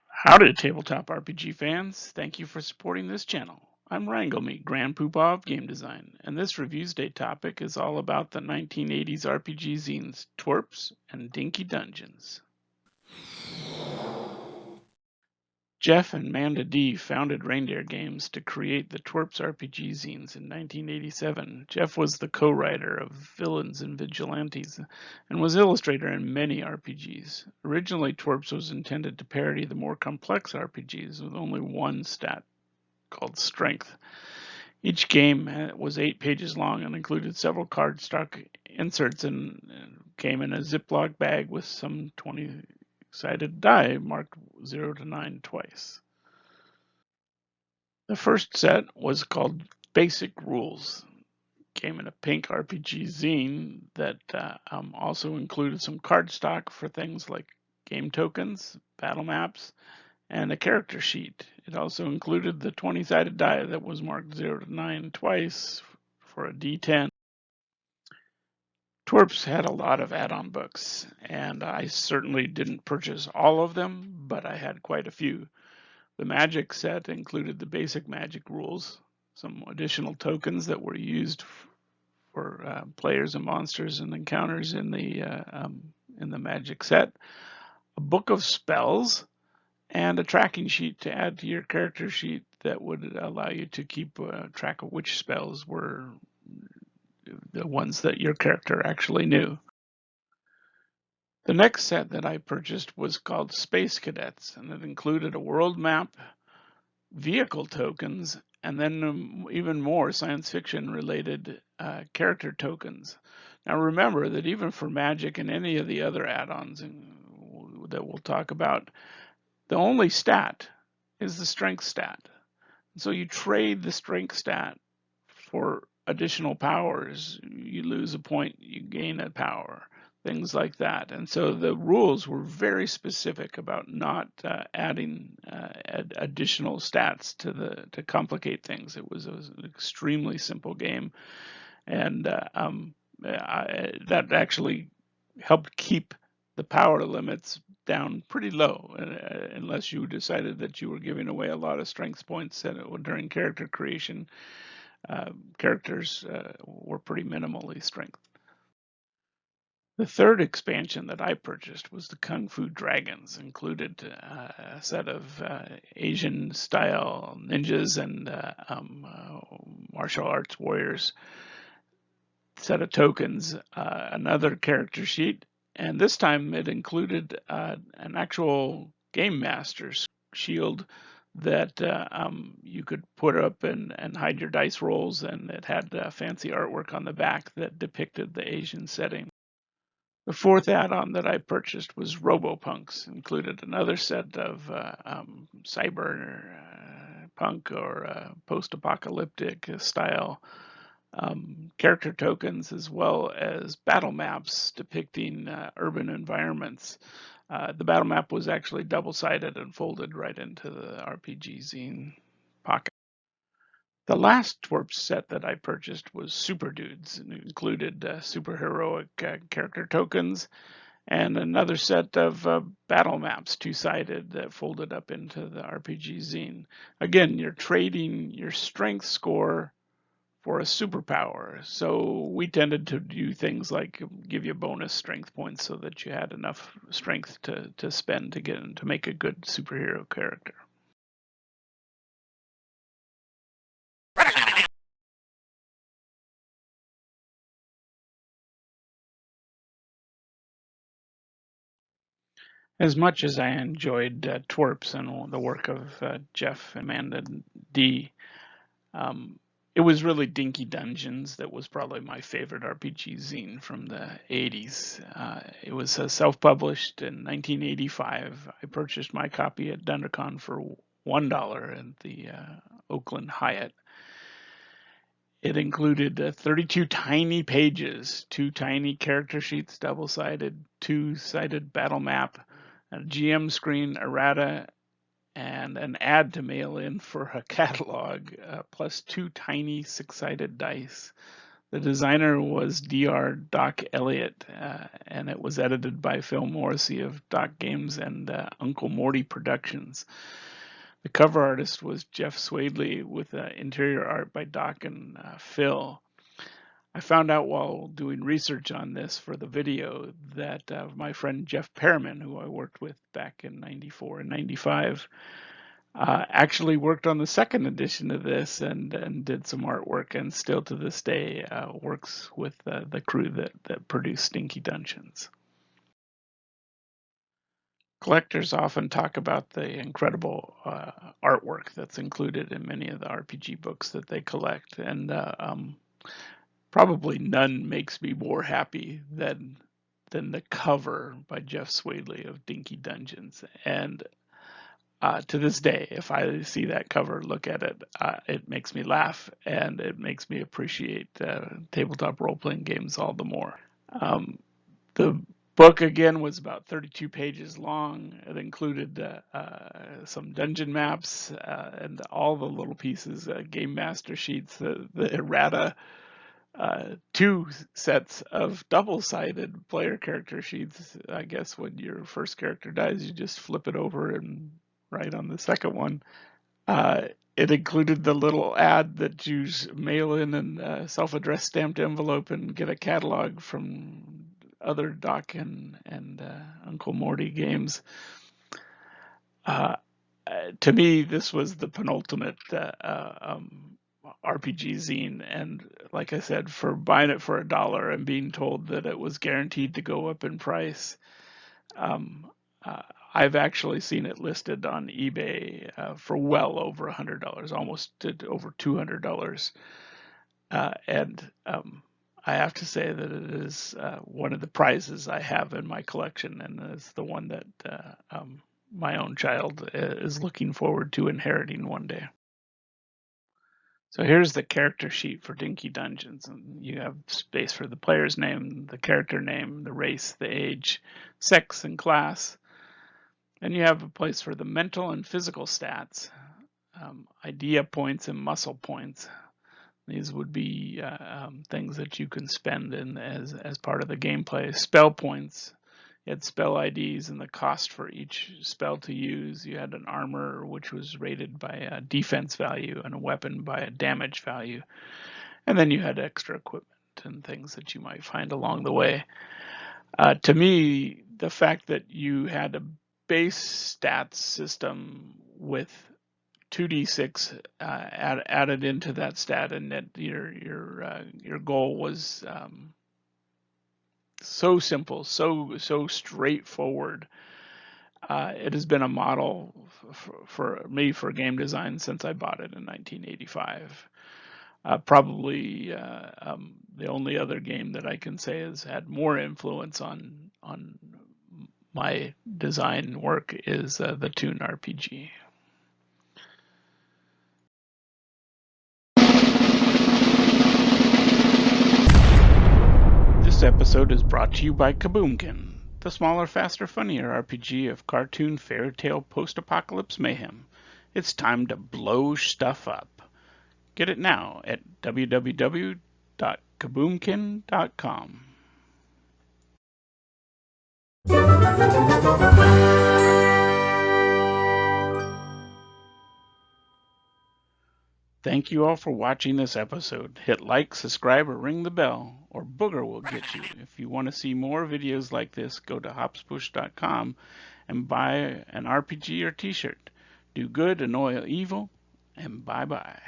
Howdy, tabletop RPG fans. Thank you for supporting this channel. I'm Rangelmeet, Grand Poobah of Game Design, and this Reviews Day topic is all about the 1980s RPG zines TWERPS and Dinky Dungeons. Jeff and Amanda D. founded Reindeer Games to create the TWERPS RPG zines in 1987. Jeff was the co-writer of Villains and Vigilantes and was illustrator in many RPGs. Originally, TWERPS was intended to parody the more complex RPGs with only one stat called Strength. Each game was 8 pages long and included several cardstock inserts and came in a Ziploc bag with some 20-sided die marked 0 to 9 twice. The first set was called Basic Rules. Came in a pink RPG zine that also included some cardstock for things like game tokens, battle maps, and a character sheet. It also included the 20-sided die that was marked 0 to 9 twice for a D10. TWERPS had a lot of add-on books, and I certainly didn't purchase all of them, but I had quite a few. The Magic set included the basic Magic rules, some additional tokens that were used for players and monsters and encounters in the Magic set, a book of spells, and a tracking sheet to add to your character sheet that would allow you to keep track of which spells were the ones that your character actually knew. The next set that I purchased was called Space Cadets, and it included a world map, vehicle tokens, and then even more science fiction related character tokens. Now remember that even for Magic and any of the other add-ons that we'll talk about, the only stat is the strength stat. So you trade the strength stat for additional powers. You lose a point, you gain a power, things like that. And so the rules were very specific about not adding additional stats to complicate things. It was an extremely simple game, and that actually helped keep the power limits down pretty low, unless you decided that you were giving away a lot of strength points during character creation. Characters were pretty minimally strength. The third expansion that I purchased was the Kung Fu Dragons, included a set of Asian-style ninjas and martial arts warriors, set of tokens, another character sheet, and this time it included an actual game master's shield that you could put up and hide your dice rolls, and it had fancy artwork on the back that depicted the Asian setting. The fourth add-on that I purchased was Robo Punks, included another set of cyberpunk or post-apocalyptic style character tokens, as well as battle maps depicting urban environments. The battle map was actually double-sided and folded right into the RPG zine pocket. The last TWERPS set that I purchased was Super Dudes, and it included superheroic character tokens and another set of battle maps, two-sided, that folded up into the RPG zine. Again, you're trading your strength score for a superpower. So we tended to do things like give you bonus strength points so that you had enough strength to spend to make a good superhero character. As much as I enjoyed TWERPS and the work of Jeff and Amanda D, it was really Dinky Dungeons that was probably my favorite RPG zine from the 80s. It was self-published in 1985. I purchased my copy at DunderCon for $1 at the Oakland Hyatt. It included 32 tiny pages, 2 tiny character sheets, double-sided, 2-sided battle map, a GM screen, errata, and an ad to mail in for a catalog, plus 2 tiny 6-sided dice. The designer was Dr. Doc Elliott, and it was edited by Phil Morrissey of Doc Games and Uncle Morty Productions. The cover artist was Jeff Swadley with interior art by Doc and Phil. I found out while doing research on this for the video that my friend Jeff Perriman, who I worked with back in '94 and '95, actually worked on the second edition of this and did some artwork, and still to this day works with the crew that produced Dinky Dungeons. Collectors often talk about the incredible artwork that's included in many of the RPG books that they collect, and probably none makes me more happy than the cover by Jeff Swadley of Dinky Dungeons. And to this day, if I see that cover, look at it, it makes me laugh, and it makes me appreciate tabletop role-playing games all the more. The book, again, was about 32 pages long. It included some dungeon maps and all the little pieces, game master sheets, the errata, 2 sets of double-sided player character sheets. I guess when your first character dies, you just flip it over and write on the second one. It included the little ad that you mail in a self-addressed stamped envelope and get a catalog from other Doc and Uncle Morty games. To me, this was the penultimate RPG zine, and like I said, for buying it for $1 and being told that it was guaranteed to go up in price, I've actually seen it listed on eBay for well over $100, almost over $200, and I have to say that it is one of the prizes I have in my collection, and is the one that my own child is looking forward to inheriting one day. So here's the character sheet for Dinky Dungeons. And you have space for the player's name, the character name, the race, the age, sex, and class. Then you have a place for the mental and physical stats, idea points and muscle points. These would be things that you can spend in as part of the gameplay. Spell points. You had spell IDs and the cost for each spell to use. You had an armor, which was rated by a defense value, and a weapon by a damage value. And then you had extra equipment and things that you might find along the way. To me, the fact that you had a base stats system with 2d6 added into that stat, and that your goal was so simple, so straightforward. It has been a model for me for game design since I bought it in 1985. Probably the only other game that I can say has had more influence on my design work is the Toon RPG. This episode is brought to you by Kaboomkin, the smaller, faster, funnier RPG of cartoon, fairy tale, post-apocalypse mayhem. It's time to blow stuff up. Get it now at www.kaboomkin.com. Thank you all for watching this episode. Hit like, subscribe, or ring the bell, or Booger will get you. If you want to see more videos like this, go to hopspush.com and buy an RPG or t-shirt. Do good, annoy evil, and bye-bye.